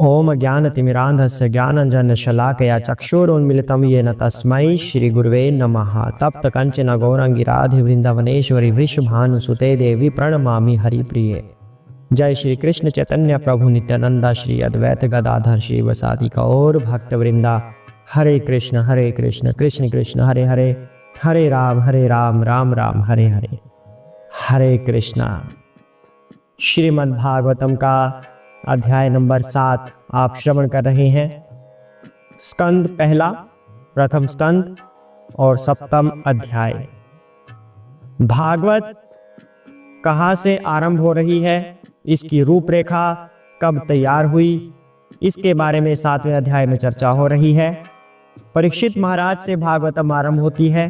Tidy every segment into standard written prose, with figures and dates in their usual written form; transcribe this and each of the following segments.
ओम ज्ञानतिमिरान्धस्य ज्ञानाञ्जनशलाकया चक्षुरुन्मीलितं येन तस्मै श्रीगुरुवे नमः। तप्त कंचन गौरांगी राधे वृंदावनेश्वरी वृषभानुसुते देवी प्रणमामि हरिप्रिये। जय श्री कृष्ण चैतन्य प्रभु नित्यानंदा श्री अद्वैत गदाधर श्री वसादि गौर भक्त वृंदा। हरे कृष्ण कृष्ण कृष्ण हरे हरे, हरे राम राम राम हरे हरे। हरे कृष्णा। श्रीमद् भागवतम का अध्याय नंबर 7 आप श्रवण कर रहे हैं। स्कंद पहला, प्रथम स्कंद और सप्तम अध्याय। भागवत कहाँ से आरंभ हो रही है, इसकी रूपरेखा कब तैयार हुई, इसके बारे में 7वें अध्याय में चर्चा हो रही है। परीक्षित महाराज से भागवतम आरंभ होती है,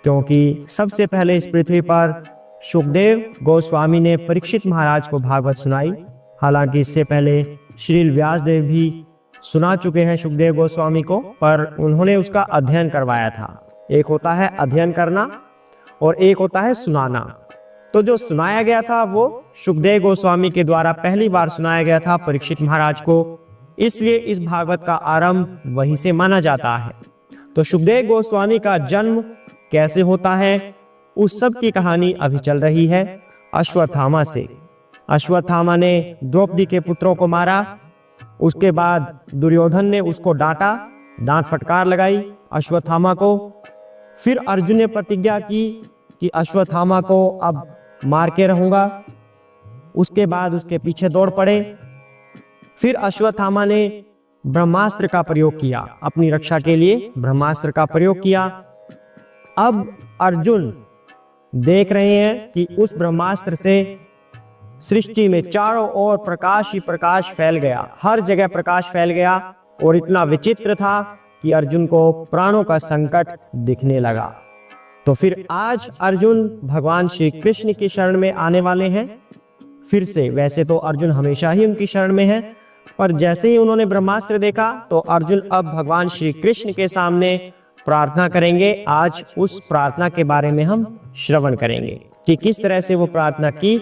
क्योंकि सबसे पहले इस पृथ्वी पर सुखदेव गोस्वामी ने परीक्षित महाराज को भागवत सुनाई। हालांकि इससे पहले श्रील व्यासदेव भी सुना चुके हैं सुखदेव गोस्वामी को, पर उन्होंने उसका अध्ययन करवाया था। एक होता है अध्ययन करना और एक होता है सुनाना। तो जो सुनाया गया था वो सुखदेव गोस्वामी के द्वारा पहली बार सुनाया गया था परीक्षित महाराज को, इसलिए इस भागवत का आरंभ वहीं से माना जाता है। तो सुखदेव गोस्वामी का जन्म कैसे होता है, उस सब की कहानी अभी चल रही है। अश्वत्थामा से, अश्वत्थामा ने द्रौपदी के पुत्रों को मारा, उसके बाद दुर्योधन ने उसको डांटा, डांट फटकार लगाई अश्वत्थामा को। फिर अर्जुन ने प्रतिज्ञा की कि अश्वत्थामा को अब मार के रहूंगा। उसके बाद उसके पीछे दौड़ पड़े। फिर अश्वत्थामा ने ब्रह्मास्त्र का प्रयोग किया, अपनी रक्षा के लिए ब्रह्मास्त्र का प्रयोग किया। अब अर्जुन देख रहे हैं कि उस ब्रह्मास्त्र से सृष्टि में चारों ओर प्रकाश ही प्रकाश फैल गया, हर जगह प्रकाश फैल गया और इतना विचित्र था कि अर्जुन को प्राणों का संकट दिखने लगा। तो फिर आज अर्जुन भगवान श्री कृष्ण की शरण में आने वाले हैं फिर से। वैसे तो अर्जुन हमेशा ही उनकी शरण में है, पर जैसे ही उन्होंने ब्रह्मास्त्र देखा तो अर्जुन अब भगवान श्री कृष्ण के सामने प्रार्थना करेंगे। आज उस प्रार्थना के बारे में हम श्रवण करेंगे कि किस तरह से वो प्रार्थना की,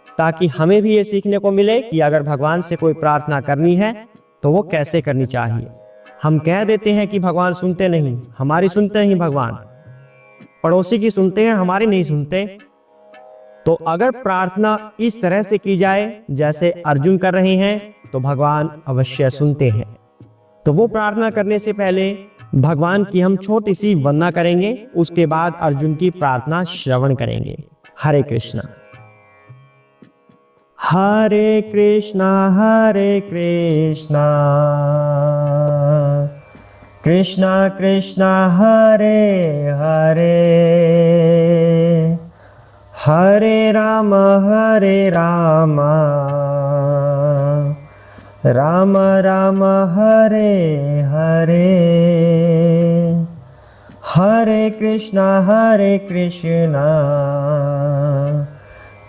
ताकि हमें भी ये सीखने को मिले कि अगर भगवान से कोई प्रार्थना करनी है तो वो कैसे करनी चाहिए। हम कह देते हैं कि भगवान सुनते नहीं, हमारी सुनते हैं भगवान, पड़ोसी की सुनते हैं, हमारी नहीं सुनते। तो अगर प्रार्थना इस तरह से की जाए जैसे अर्जुन कर रहे हैं तो भगवान अवश्य सुनते हैं। तो वो प्रार्थना करने से पहले भगवान की हम छोटी सी वंदना करेंगे, उसके बाद अर्जुन की प्रार्थना श्रवण करेंगे। हरे कृष्णा। हरे कृष्णा कृष्णा कृष्णा हरे हरे, हरे राम राम राम हरे हरे, हरे कृष्णा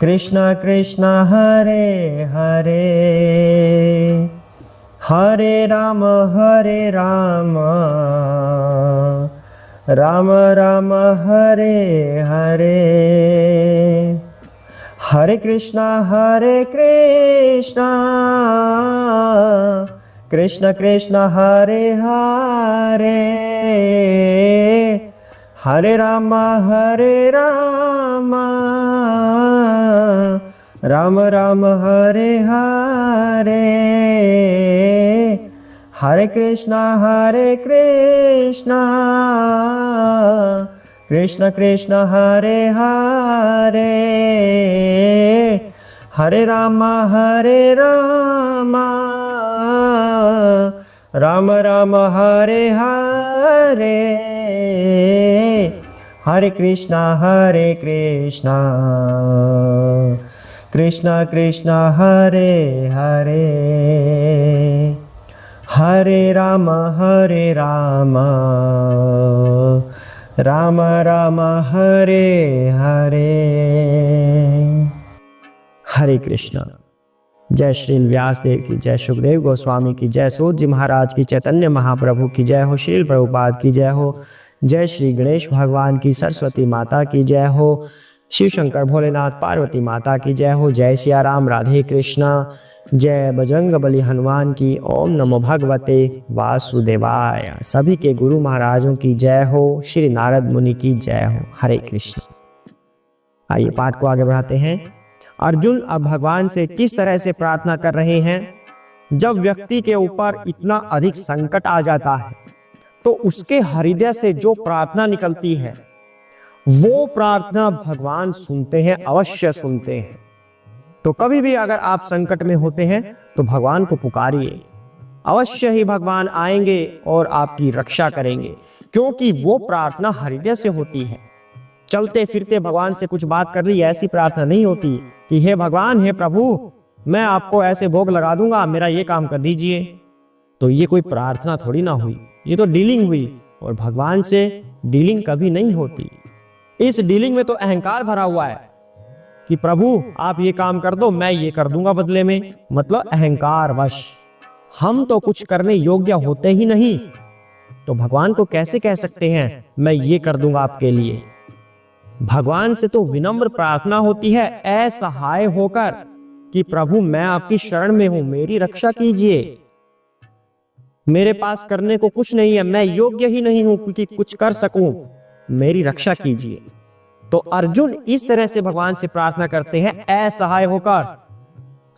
कृष्णा कृष्णा हरे हरे, हरे राम राम राम हरे हरे, हरे कृष्णा कृष्ण कृष्ण हरे हरे, हरे राम राम राम हरे हरे, हरे कृष्णा कृष्ण कृष्ण हरे हरे, हरे राम राम राम हरे हरे, हरे कृष्णा कृष्णा कृष्णा हरे हरे, हरे राम राम राम हरे हरे। हरे कृष्णा। जय श्री व्यासदेव की जय, सुखदेव गोस्वामी की जय, सूत जी महाराज की, चैतन्य महाप्रभु की जय हो, श्रील प्रभुपाद की जय हो, जय श्री गणेश भगवान की, सरस्वती माता की जय हो, शिव शंकर भोलेनाथ पार्वती माता की जय हो। जय सिया राम, राधे कृष्णा। जय बजरंग बली हनुमान की। ओम नमो भगवते वासुदेवाय। सभी के गुरु महाराजों की जय हो। श्री नारद मुनि की जय हो। हरे कृष्ण। आइए पाठ को आगे बढ़ाते हैं। अर्जुन अब भगवान से किस तरह से प्रार्थना कर रहे हैं। जब व्यक्ति के ऊपर इतना अधिक संकट आ जाता है तो उसके हृदय से जो प्रार्थना निकलती है वो प्रार्थना भगवान सुनते हैं, अवश्य सुनते हैं। तो कभी भी अगर आप संकट में होते हैं तो भगवान को पुकारिए, अवश्य ही भगवान आएंगे और आपकी रक्षा करेंगे, क्योंकि वो प्रार्थना हृदय से होती है। चलते फिरते भगवान से कुछ बात कर रही है, ऐसी प्रार्थना नहीं होती कि हे भगवान, हे प्रभु, मैं आपको ऐसे भोग लगा दूंगा, मेरा ये काम कर दीजिए। तो ये कोई प्रार्थना थोड़ी ना हुई, ये तो डीलिंग हुई। और भगवान से डीलिंग कभी नहीं होती। इस डीलिंग में तो अहंकार भरा हुआ है कि प्रभु आप ये काम कर दो, मैं ये कर दूंगा बदले में। मतलब अहंकार वश हम तो कुछ करने योग्य होते ही नहीं, तो भगवान को कैसे कह सकते हैं मैं ये कर दूंगा आपके लिए। भगवान से तो विनम्र प्रार्थना होती है, असहाय होकर कि प्रभु मैं आपकी शरण में हूं, मेरी रक्षा कीजिए। मेरे पास करने को कुछ नहीं है, मैं योग्य ही नहीं हूं क्योंकि कुछ कर सकूं, मेरी रक्षा कीजिए। तो अर्जुन इस तरह से भगवान से प्रार्थना करते हैं, असहाय होकर,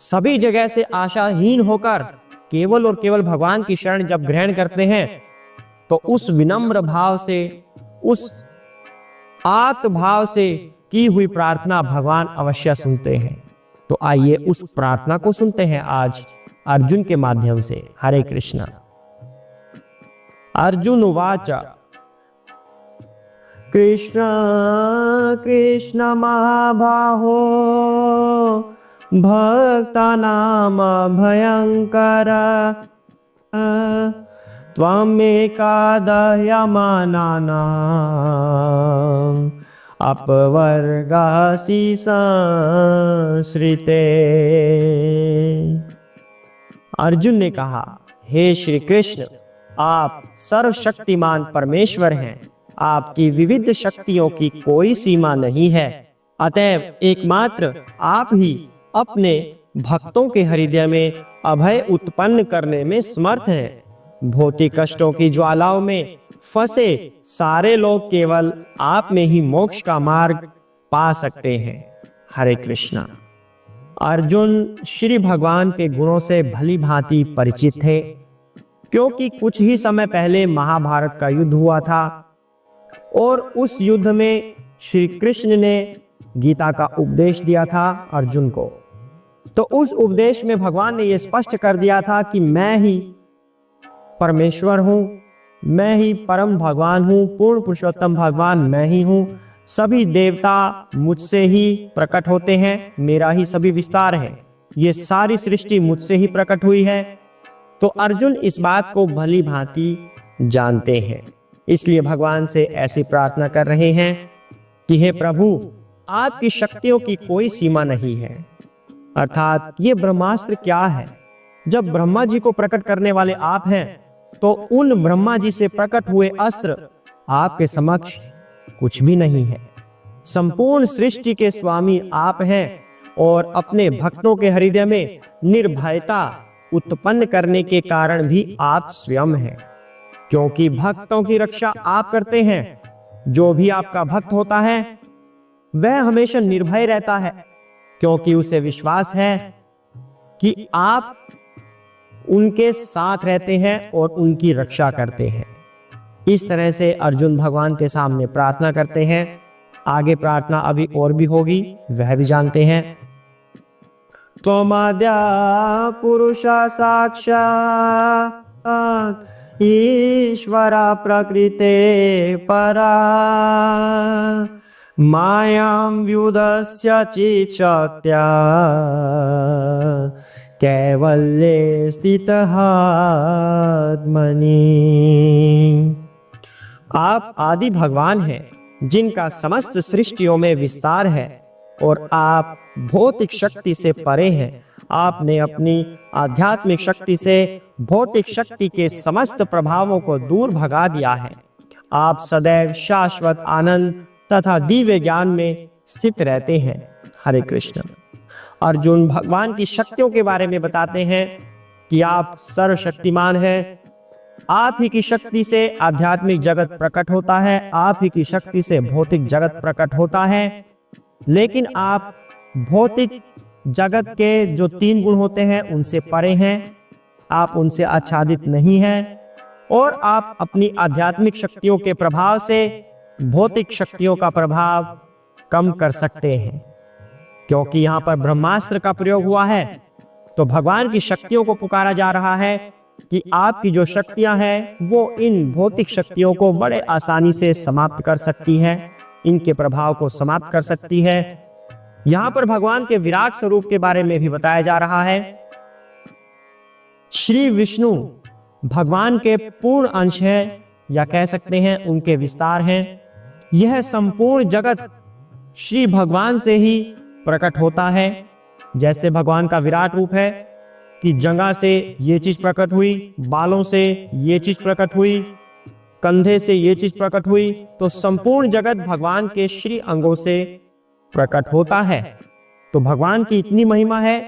सभी जगह से आशाहीन होकर, केवल और केवल भगवान की शरण जब ग्रहण करते हैं तो उस विनम्र भाव से, उस आत्मभाव से की हुई प्रार्थना भगवान अवश्य सुनते हैं। तो आइए उस प्रार्थना को सुनते हैं आज अर्जुन के माध्यम से। हरे कृष्ण। अर्जुन उवाच कृष्ण कृष्ण महाबाहो भक्तानां भयंकर त्वमेका दह्यमानानाम् अपवर्गासि संश्रिते। अर्जुन ने कहा, हे श्री कृष्ण, आप सर्वशक्तिमान परमेश्वर हैं, आपकी विविध शक्तियों की कोई सीमा नहीं है, अतएव एकमात्र आप ही अपने भक्तों के हृदय में अभय उत्पन्न करने में समर्थ हैं। भौतिक कष्टों की ज्वालाओं में फंसे सारे लोग केवल आप में ही मोक्ष का मार्ग पा सकते हैं। हरे कृष्णा। अर्जुन श्री भगवान के गुणों से भली भांति परिचित थे, क्योंकि कुछ ही समय पहले महाभारत का युद्ध हुआ था और उस युद्ध में श्री कृष्ण ने गीता का उपदेश दिया था अर्जुन को। तो उस उपदेश में भगवान ने यह स्पष्ट कर दिया था कि मैं ही परमेश्वर हूं, मैं ही परम भगवान हूं, पूर्ण पुरुषोत्तम भगवान मैं ही हूं। सभी देवता मुझसे ही प्रकट होते हैं, मेरा ही सभी विस्तार है, ये सारी सृष्टि मुझसे ही प्रकट हुई है। तो अर्जुन इस बात को भली भांति जानते हैं, इसलिए भगवान से ऐसी प्रार्थना कर रहे हैं कि हे प्रभु, आपकी शक्तियों की कोई सीमा नहीं है। अर्थात ये ब्रह्मास्त्र क्या है? जब ब्रह्मा जी को प्रकट करने वाले आप हैं, तो उन ब्रह्मा जी से प्रकट हुए अस्त्र आपके समक्ष कुछ भी नहीं है। संपूर्ण सृष्टि के स्वामी आप हैं और अपने भक्तों के हृदय में निर्भयता उत्पन्न करने के कारण भी आप स्वयं हैं, क्योंकि भक्तों की रक्षा आप करते हैं। जो भी आपका भक्त होता है वह हमेशा निर्भय रहता है, क्योंकि उसे विश्वास है कि आप उनके साथ रहते हैं और उनकी रक्षा करते हैं। इस तरह से अर्जुन भगवान के सामने प्रार्थना करते हैं। आगे प्रार्थना अभी और भी होगी, वह भी जानते हैं। त्वमाद्या पुरुषा साक्षात् ईश्वरा प्रकृते परा मायां व्युदस्य चित्शक्त्या कैवल्ये स्थितः आत्मनि। आप आदि भगवान हैं, जिनका समस्त सृष्टियों में विस्तार है और आप भौतिक शक्ति से परे हैं। आपने अपनी आध्यात्मिक शक्ति से भौतिक शक्ति के समस्त प्रभावों को दूर भगा दिया है। आप सदैव शाश्वत आनंद तथा दिव्य ज्ञान में स्थित रहते हैं। हरे कृष्ण। अर्जुन भगवान की शक्तियों के बारे में बताते हैं कि आप सर्वशक्तिमान हैं। आप ही की शक्ति से आध्यात्मिक जगत प्रकट होता है, आप ही की शक्ति से भौतिक जगत प्रकट होता है। लेकिन आप भौतिक जगत के जो 3 गुण होते हैं उनसे परे हैं, आप उनसे आच्छादित नहीं हैं और आप अपनी आध्यात्मिक शक्तियों के प्रभाव से भौतिक शक्तियों का प्रभाव कम कर सकते हैं। क्योंकि यहाँ पर ब्रह्मास्त्र का प्रयोग हुआ है तो भगवान की शक्तियों को पुकारा जा रहा है कि आपकी जो शक्तियां हैं वो इन भौतिक शक्तियों को बड़े आसानी से समाप्त कर सकती है, इनके प्रभाव को समाप्त कर सकती है। यहां पर भगवान के विराट स्वरूप के बारे में भी बताया जा रहा है। श्री विष्णु भगवान के पूर्ण अंश है या कह सकते हैं उनके विस्तार हैं। यह संपूर्ण जगत श्री भगवान से ही प्रकट होता है। जैसे भगवान का विराट रूप है कि जंघा से ये चीज प्रकट हुई, बालों से ये चीज प्रकट हुई, कंधे से ये चीज प्रकट हुई, तो संपूर्ण जगत भगवान के श्री अंगों से प्रकट होता है। तो भगवान की इतनी महिमा है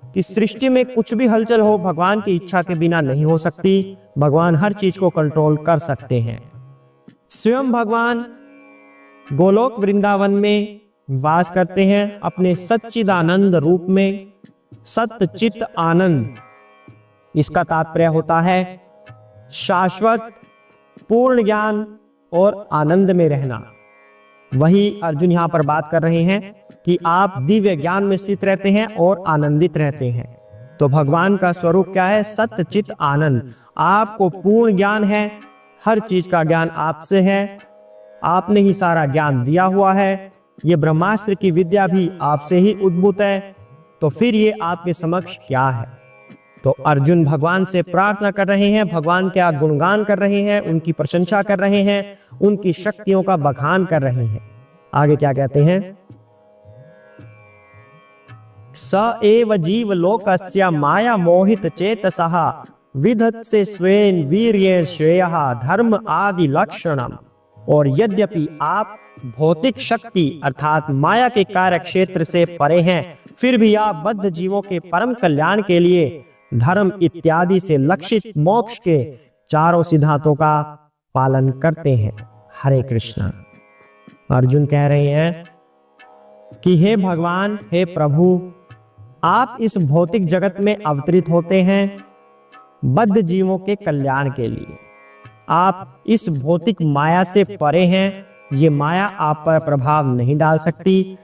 कि सृष्टि में कुछ भी हलचल हो भगवान की इच्छा के बिना नहीं हो सकती। भगवान हर चीज को कंट्रोल कर सकते हैं। स्वयं भगवान गोलोक वृंदावन में वास करते हैं अपने सच्चिदानंद रूप में। सत्य चित्त आनंद, इसका तात्पर्य होता है शाश्वत पूर्ण ज्ञान और आनंद में रहना। वही अर्जुन यहां पर बात कर रहे हैं कि आप दिव्य ज्ञान में स्थित रहते हैं और आनंदित रहते हैं। तो भगवान का स्वरूप क्या है? सत्य चित्त आनंद। आपको पूर्ण ज्ञान है, हर चीज का ज्ञान आपसे है, आपने ही सारा ज्ञान दिया हुआ है। ये ब्रह्मास्त्र की विद्या भी आपसे ही उद्भूत है। तो फिर ये आपके समक्ष क्या है? तो अर्जुन भगवान से प्रार्थना कर रहे हैं, भगवान का गुणगान कर रहे हैं, उनकी प्रशंसा कर रहे हैं, उनकी शक्तियों का बखान कर रहे हैं। आगे क्या कहते हैं? स एव जीव लोकस्य माया मोहित चेतसः विधत्से स्वेन वीर्येण श्रेयः धर्म आदि लक्षणम। और यद्यपि आप भौतिक शक्ति अर्थात माया के कार्य क्षेत्र से परे हैं, फिर भी आप बद्ध जीवों के परम कल्याण के लिए धर्म इत्यादि से लक्षित मोक्ष के 4 सिद्धांतों का पालन करते हैं। हरे कृष्ण। अर्जुन कह रहे हैं कि हे भगवान, हे प्रभु, आप इस भौतिक जगत में अवतरित होते हैं बद्ध जीवों के कल्याण के लिए। आप इस भौतिक माया से परे हैं, ये माया आप पर प्रभाव नहीं डाल सकती,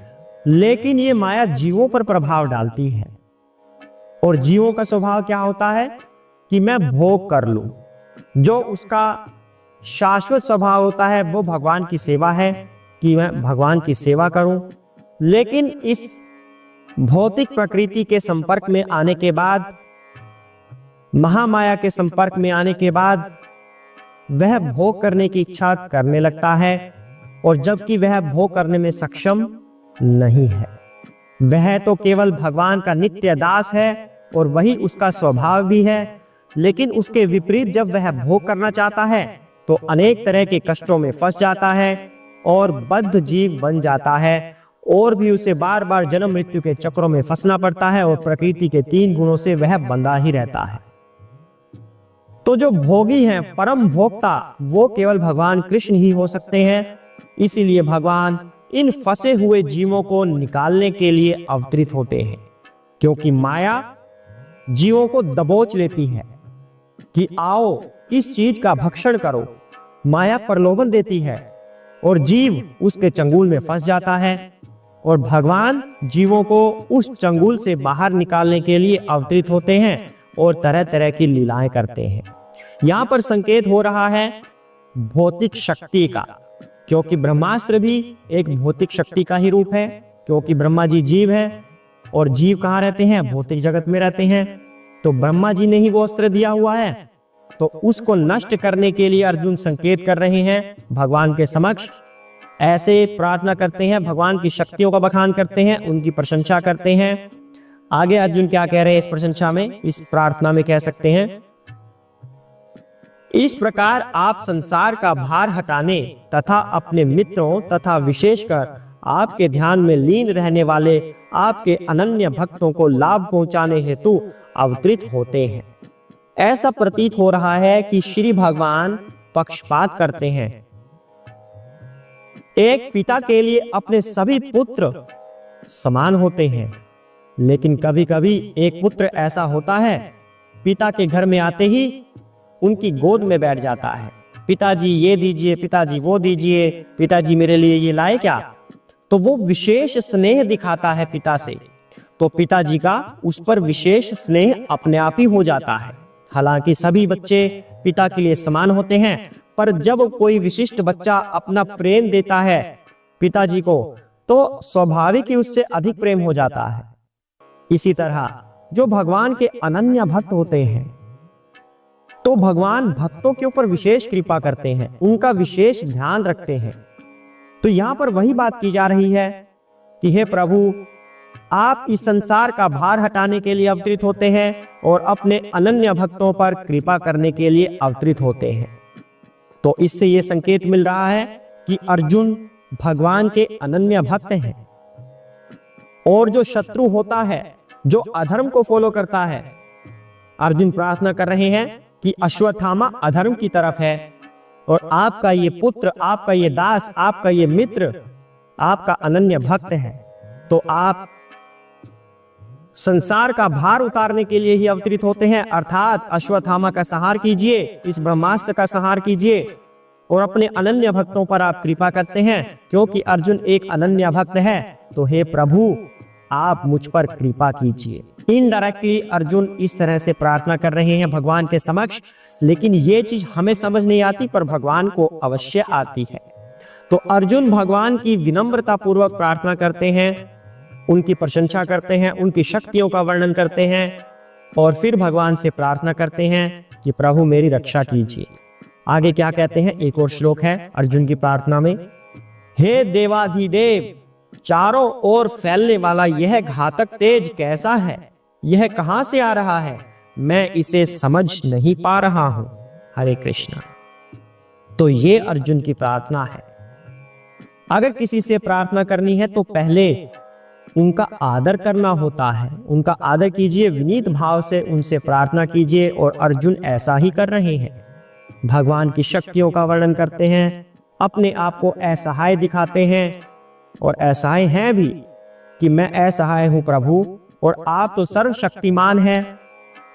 लेकिन ये माया जीवों पर प्रभाव डालती है। और जीवों का स्वभाव क्या होता है कि मैं भोग कर लूं। जो उसका शाश्वत स्वभाव होता है वो भगवान की सेवा है कि मैं भगवान की सेवा करूं। लेकिन इस भौतिक प्रकृति के संपर्क में आने के बाद, महामाया के संपर्क में आने के बाद वह भोग करने की इच्छा करने लगता है, और जबकि वह भोग करने में सक्षम नहीं है। वह तो केवल भगवान का नित्य दास है और वही उसका स्वभाव भी है। लेकिन उसके विपरीत जब वह भोग करना चाहता है तो अनेक तरह के कष्टों में फंस जाता है और बद्ध जीव बन जाता है, और भी उसे बार बार जन्म मृत्यु के चक्रों में फंसना पड़ता है, और प्रकृति के 3 गुणों से वह बंधा ही रहता है। तो जो भोगी हैं, परम भोक्ता, वो केवल भगवान कृष्ण ही हो सकते हैं। इसीलिए भगवान इन फंसे हुए जीवों को निकालने के लिए अवतरित होते हैं, क्योंकि माया जीवों को दबोच लेती है कि आओ इस चीज का भक्षण करो। माया प्रलोभन देती है और जीव उसके चंगुल में फंस जाता है, और भगवान जीवों को उस चंगुल से बाहर निकालने के लिए अवतरित होते हैं और तरह तरह की लीलाएं करते हैं। यहाँ पर संकेत हो रहा है भौतिक शक्ति का, क्योंकि ब्रह्मास्त्र भी एक भौतिक शक्ति का ही रूप है। क्योंकि ब्रह्मा जी जीव है, और जीव कहाँ रहते हैं? भौतिक जगत में रहते हैं। तो ब्रह्मा जी ने ही वो अस्त्र दिया हुआ है, तो उसको नष्ट करने के लिए अर्जुन संकेत कर रहे हैं भगवान के समक्ष। ऐसे प्रार्थना करते हैं, भगवान की शक्तियों का बखान करते हैं, उनकी प्रशंसा करते हैं। आगे अर्जुन क्या कह रहे हैं इस प्रशंसा में, इस प्रार्थना में कह सकते हैं, इस प्रकार आप संसार का भार हटाने तथा अपने मित्रों तथा विशेषकर आपके ध्यान में लीन रहने वाले आपके अनन्य भक्तों को लाभ पहुंचाने हेतु अवतरित होते हैं। ऐसा प्रतीत हो रहा है कि श्री भगवान पक्षपात करते हैं। एक पिता के लिए अपने सभी पुत्र समान होते हैं, लेकिन कभी कभी एक पुत्र ऐसा होता है, पिता के घर में आते ही उनकी गोद में बैठ जाता है। पिताजी ये दीजिए, पिताजी वो दीजिए, पिताजी मेरे लिए ये लाए क्या? तो वो विशेष स्नेह दिखाता है पिता से, तो पिताजी का उस पर विशेष स्नेह अपने आप ही हो जाता है। हालांकि सभी बच्चे पिता के लिए समान होते हैं, पर जब कोई विशिष्ट बच्चा अपना प्रेम देता है पिताजी को, तो स्वाभाविक ही उससे अधिक प्रेम हो जाता है। इसी तरह जो भगवान के अनन्य भक्त होते हैं, तो भगवान भक्तों के ऊपर विशेष कृपा करते हैं, उनका विशेष ध्यान रखते हैं। तो यहां पर वही बात की जा रही है कि हे प्रभु, आप इस संसार का भार हटाने के लिए अवतरित होते हैं और अपने अनन्य भक्तों पर कृपा करने के लिए अवतरित होते हैं। तो इससे यह संकेत मिल रहा है कि अर्जुन भगवान के अनन्य भक्त हैं, और जो शत्रु होता है, जो अधर्म को फॉलो करता है, अर्जुन प्रार्थना कर रहे हैं कि अश्वत्थामा अधर्म की तरफ है और आपका ये पुत्र, आपका ये दास, आपका ये मित्र, आपका अनन्य भक्त है, तो आप संसार का भार उतारने के लिए ही अवतरित होते हैं। अर्थात अश्वत्थामा का संहार कीजिए, इस ब्रह्मास्त्र का संहार कीजिए और अपने अनन्य भक्तों पर आप कृपा करते हैं। क्योंकि अर्जुन एक अनन्य भक्त है, तो हे प्रभु, आप मुझ पर कृपा कीजिए। इनडायरेक्टली अर्जुन इस तरह से प्रार्थना कर रहे हैं भगवान के समक्ष, लेकिन ये चीज हमें समझ नहीं आती, पर भगवान को अवश्य आती है। तो अर्जुन भगवान की विनम्रता पूर्वक प्रार्थना करते हैं, उनकी प्रशंसा करते हैं, उनकी शक्तियों का वर्णन करते हैं और फिर भगवान से प्रार्थना करते हैं कि प्रभु मेरी रक्षा कीजिए। आगे क्या कहते हैं, एक और श्लोक है अर्जुन की प्रार्थना में, हे देवाधिदेव, चारों ओर फैलने वाला यह घातक तेज कैसा है? यह कहां से आ रहा है? मैं इसे समझ नहीं पा रहा हूं। हरे कृष्णा। तो ये अर्जुन की प्रार्थना है। अगर किसी से प्रार्थना करनी है तो पहले उनका आदर करना होता है, उनका आदर कीजिए, विनीत भाव से उनसे प्रार्थना कीजिए, और अर्जुन ऐसा ही कर रहे हैं। भगवान की शक्तियों का वर्णन करते हैं, अपने आप को असहाय दिखाते हैं और असहाय हैं भी कि मैं असहाय हूं प्रभु, और आप तो सर्वशक्तिमान हैं,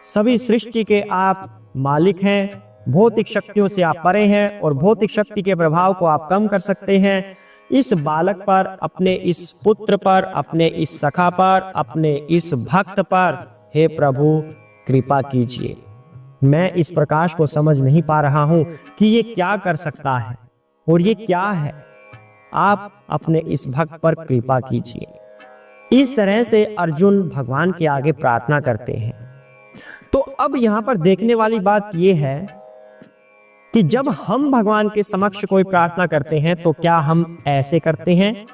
सभी सृष्टि के आप मालिक हैं, भौतिक शक्तियों से आप परे हैं और भौतिक शक्ति के प्रभाव को आप कम कर सकते हैं। इस बालक पर, अपने इस पुत्र पर, अपने इस सखा पर, अपने इस भक्त पर हे प्रभु कृपा कीजिए। मैं इस प्रकाश को समझ नहीं पा रहा हूं कि ये क्या कर सकता है और ये क्या है। आप अपने इस भक्त पर कृपा कीजिए। इस तरह से अर्जुन भगवान के आगे प्रार्थना करते हैं। तो अब यहां पर देखने वाली बात यह है कि जब हम भगवान के समक्ष कोई प्रार्थना करते हैं तो क्या हम ऐसे करते हैं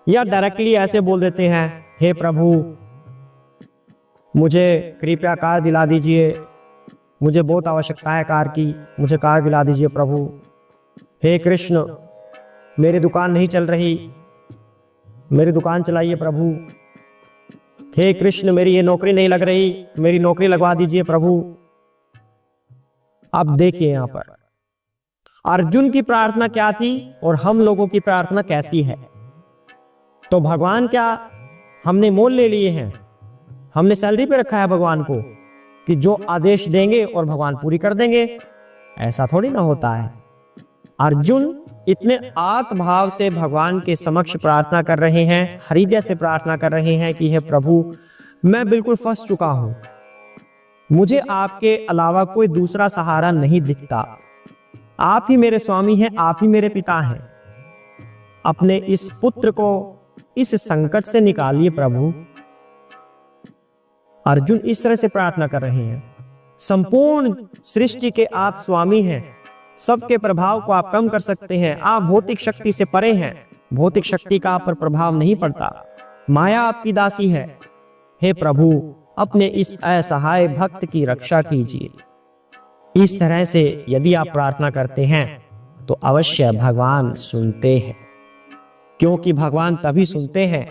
या डायरेक्टली ऐसे बोल देते हैं, हे प्रभु मुझे कृपया कार दिला दीजिए, मुझे बहुत आवश्यकता है कार की, मुझे कार दिला दीजिए प्रभु। हे कृष्ण, मेरी दुकान नहीं चल रही, मेरी दुकान चलाइए प्रभु। हे कृष्ण, मेरी ये नौकरी नहीं लग रही, मेरी नौकरी लगवा दीजिए प्रभु। अब देखिए यहां पर अर्जुन की प्रार्थना क्या थी और हम लोगों की प्रार्थना कैसी है। तो भगवान क्या हमने मोल ले लिए हैं, हमने सैलरी पे रखा है भगवान को कि जो आदेश देंगे और भगवान पूरी कर देंगे? ऐसा थोड़ी ना होता है। अर्जुन इतने आत्मभाव से भगवान के समक्ष प्रार्थना कर रहे हैं, हृदय से प्रार्थना कर रहे हैं कि हे प्रभु, मैं बिल्कुल फंस चुका हूं, मुझे आपके अलावा कोई दूसरा सहारा नहीं दिखता। आप ही मेरे स्वामी हैं, आप ही मेरे पिता हैं। अपने इस पुत्र को इस संकट से निकालिए प्रभु। अर्जुन इस तरह से प्रार्थना कर रहे हैं। संपूर्ण सृष्टि के आप स्वामी हैं, सबके प्रभाव को आप कम कर सकते हैं, आप भौतिक शक्ति से परे हैं, भौतिक शक्ति का आप पर प्रभाव नहीं पड़ता, माया आपकी दासी है। हे प्रभु, अपने इस असहाय भक्त की रक्षा कीजिए। इस तरह से यदि आप प्रार्थना करते हैं तो अवश्य भगवान सुनते हैं, क्योंकि भगवान तभी सुनते हैं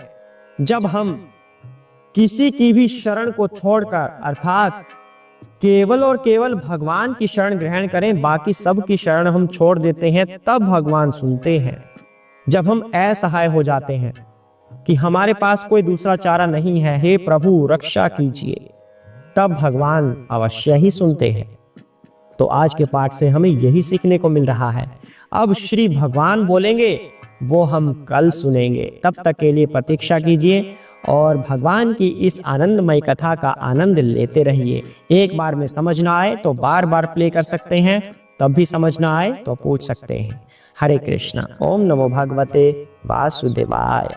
जब हम किसी की भी शरण को छोड़कर, अर्थात केवल और केवल भगवान की शरण ग्रहण करें, बाकी सब की शरण हम छोड़ देते हैं, तब भगवान सुनते हैं। जब हम असहाय हो जाते हैं कि हमारे पास कोई दूसरा चारा नहीं है, हे प्रभु रक्षा कीजिए, तब भगवान अवश्य ही सुनते हैं। तो आज के पाठ से हमें यही सीखने को मिल रहा है। अब श्री भगवान बोलेंगे वो हम कल सुनेंगे। तब तक के लिए प्रतीक्षा कीजिए और भगवान की इस आनंदमय कथा का आनंद लेते रहिए। एक बार में समझ ना आए तो बार बार प्ले कर सकते हैं, तब भी समझ ना आए तो पूछ सकते हैं। हरे कृष्णा। ओम नमो भगवते वासुदेवाय।